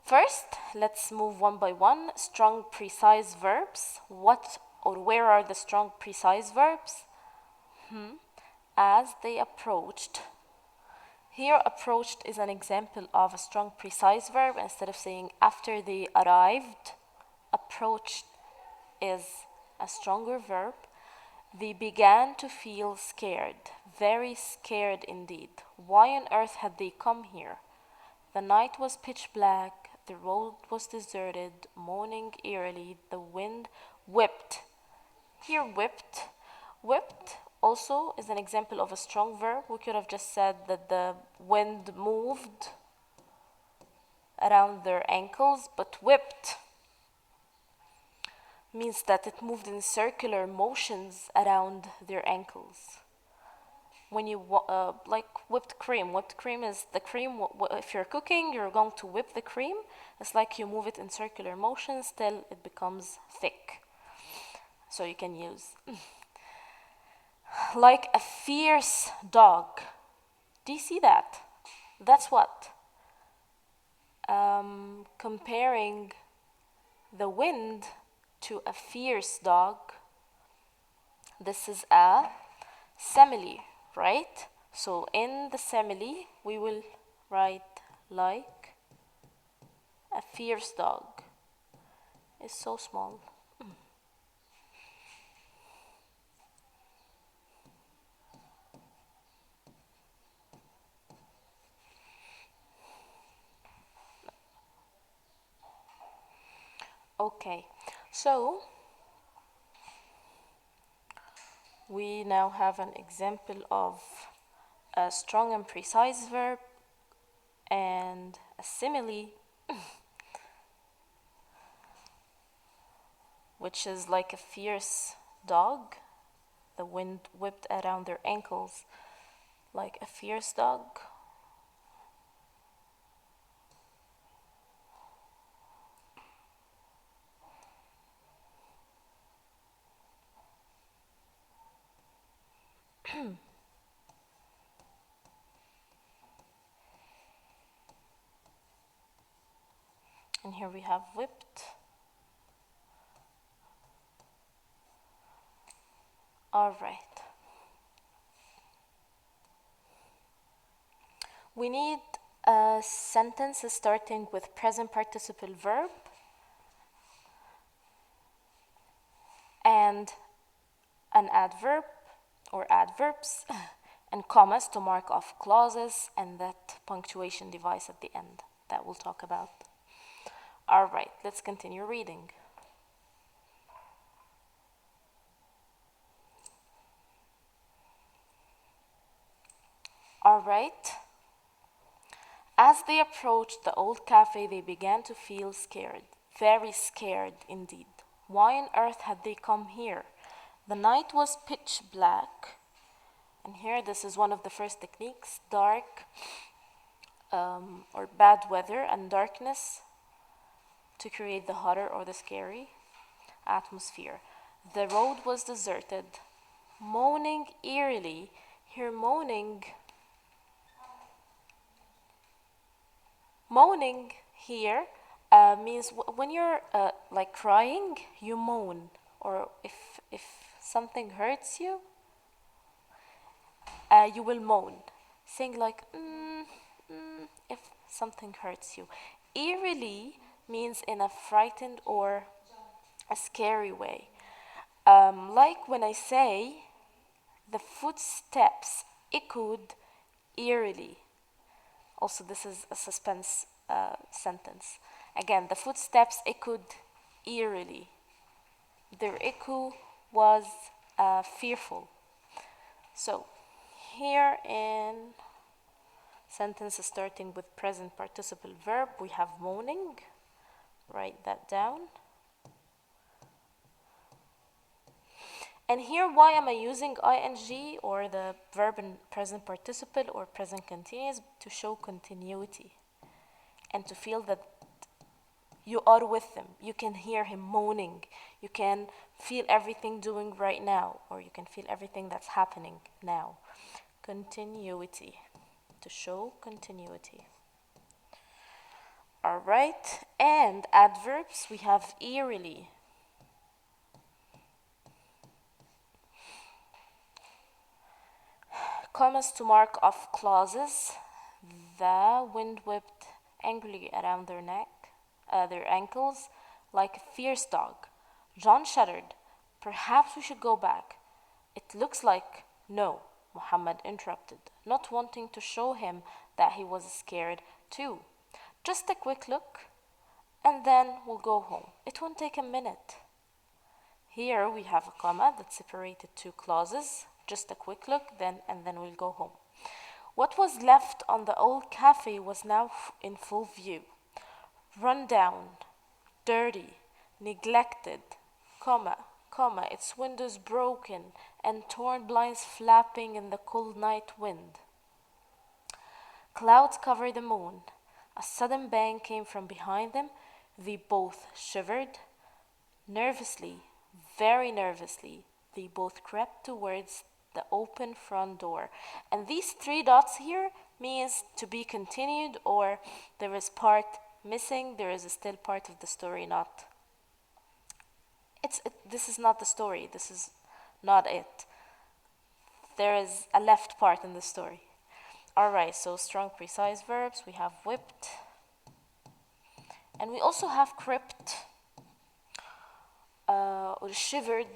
First, let's move one by one. Strong, precise verbs. What or where are the strong, precise verbs? As they approached. Here, approached is an example of a strong, precise verb. Instead of saying after they arrived, approached is a stronger verb. They began to feel scared, very scared indeed. Why on earth had they come here? The night was pitch black, the road was deserted, moaning eerily, the wind whipped. Here, whipped also is an example of a strong verb. We could have just said that the wind moved around their ankles, but whipped means that it moved in circular motions around their ankles. When you like whipped cream is the cream. If you're cooking, you're going to whip the cream. It's like you move it in circular motions till it becomes thick, so you can use like a fierce dog. Do you see that? That's what comparing the wind to a fierce dog. This is a simile, right? So in the simile, we will write like a fierce dog. It's so small. Okay, so we now have an example of a strong and precise verb and a simile, which is like a fierce dog. The wind whipped around their ankles like a fierce dog. And here we have whipped. All right. We need a sentence starting with present participle verb and an adverb or adverbs and commas to mark off clauses, and that punctuation device at the end that we'll talk about. All right, let's continue reading. All right. As they approached the old cafe, they began to feel scared, very scared indeed. Why on earth had they come here? The night was pitch black. And here, this is one of the first techniques, dark or bad weather and darkness to create the horror or the scary atmosphere. The road was deserted, moaning eerily. Here, moaning here means when you're like crying, you moan, or if something hurts you, you will moan, saying like if something hurts you. Eerily means in a frightened or a scary way. Like when I say the footsteps echoed eerily. Also, this is a suspense sentence. Again, the footsteps echoed eerily. Their echo was fearful. So, here in sentences starting with present participle verb, we have moaning. Write that down. And here, why am I using ing or the verb in present participle or present continuous? To show continuity and to feel that you are with them. You can hear him moaning. You can feel everything doing right now, or you can feel everything that's happening now. Continuity, to show continuity. All right, and adverbs, we have eerily. Commas to mark off clauses. The wind whipped angrily around their ankles, like a fierce dog. John shuddered. Perhaps we should go back. It looks like. No, Muhammad interrupted, not wanting to show him that he was scared too. Just a quick look, and then we'll go home. It won't take a minute. Here we have a comma that separated two clauses. Just a quick look, and then we'll go home. What was left on the old cafe was now in full view. Run down, dirty, neglected, comma, its windows broken and torn blinds flapping in the cold night wind. Clouds covered the moon. A sudden bang came from behind them. They both shivered. Nervously, very nervously, they both crept towards the open front door. And these three dots here means to be continued, or there is part missing, there is still part of the story not. This is not the story, this is not it. There is a left part in the story. Alright, so strong precise verbs, we have whipped. And we also have crept, or shivered.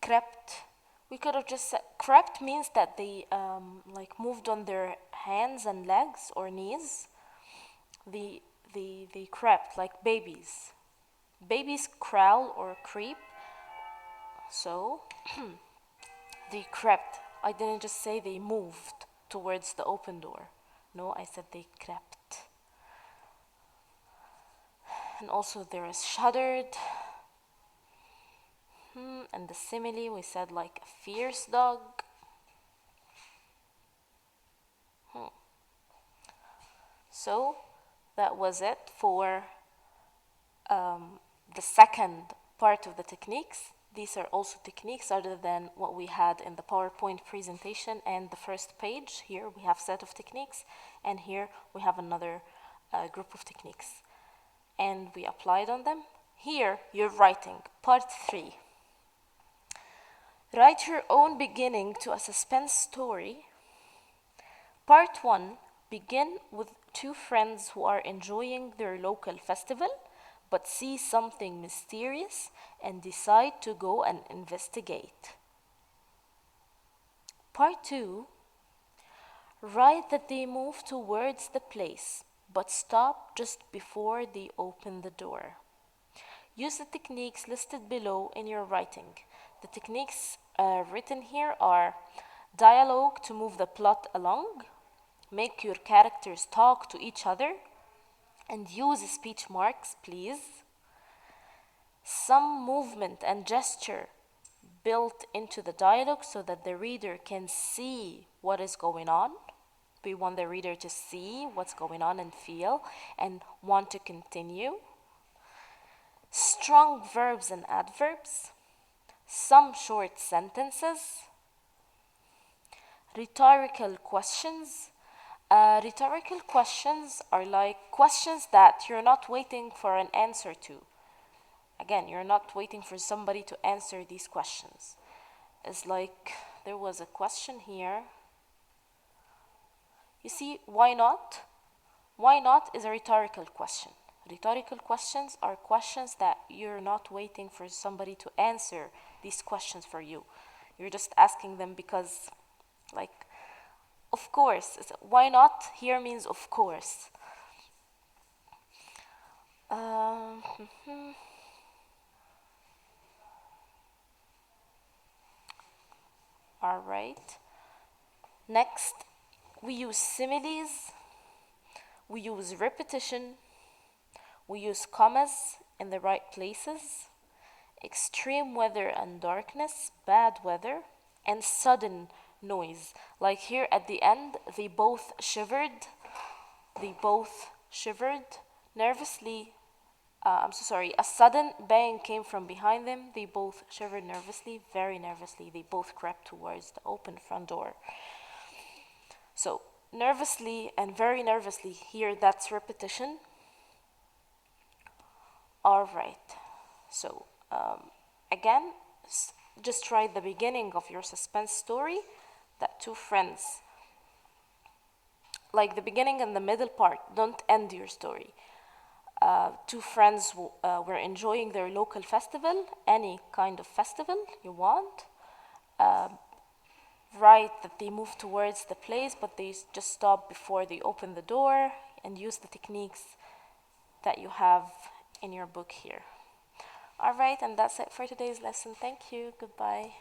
Crept. We could have just said crept means that they like moved on their hands and legs or knees. They crept like babies. Babies crawl or creep. So they crept. I didn't just say they moved towards the open door. No, I said they crept. And also there is shuddered. And the simile, we said like a fierce dog. So that was it for the second part of the techniques. These are also techniques other than what we had in the PowerPoint presentation and the first page. Here we have set of techniques, and here we have another group of techniques. And we applied on them. Here you're writing part 3. Write your own beginning to a suspense story. Part 1, begin with two friends who are enjoying their local festival but see something mysterious and decide to go and investigate. Part 2, write that they move towards the place but stop just before they open the door. Use the techniques listed below in your writing. The techniques written here are dialogue to move the plot along, make your characters talk to each other, and use speech marks, please. Some movement and gesture built into the dialogue so that the reader can see what is going on. We want the reader to see what's going on and feel and want to continue. Strong verbs and adverbs. Some short sentences. Rhetorical questions. Rhetorical questions are like questions that you're not waiting for an answer to. Again, you're not waiting for somebody to answer these questions. It's like there was a question here. You see, why not? Why not is a rhetorical question. Rhetorical questions are questions that you're not waiting for somebody to answer these questions for you. You're just asking them because, like, of course. Why not here means of course. All right. Next, we use similes. We use repetition. We use commas in the right places. Extreme weather and darkness, bad weather, and sudden noise. Like here at the end, they both shivered. They both shivered nervously. I'm so sorry. A sudden bang came from behind them. They both shivered nervously, very nervously. They both crept towards the open front door. So, nervously and very nervously, here that's repetition. All right. So, again, just write the beginning of your suspense story that two friends, like the beginning and the middle part, don't end your story. Two friends were enjoying their local festival, any kind of festival you want. Write that they moved towards the place, but they just stopped before they opened the door, and use the techniques that you have in your book here. All right, and that's it for today's lesson. Thank you. Goodbye.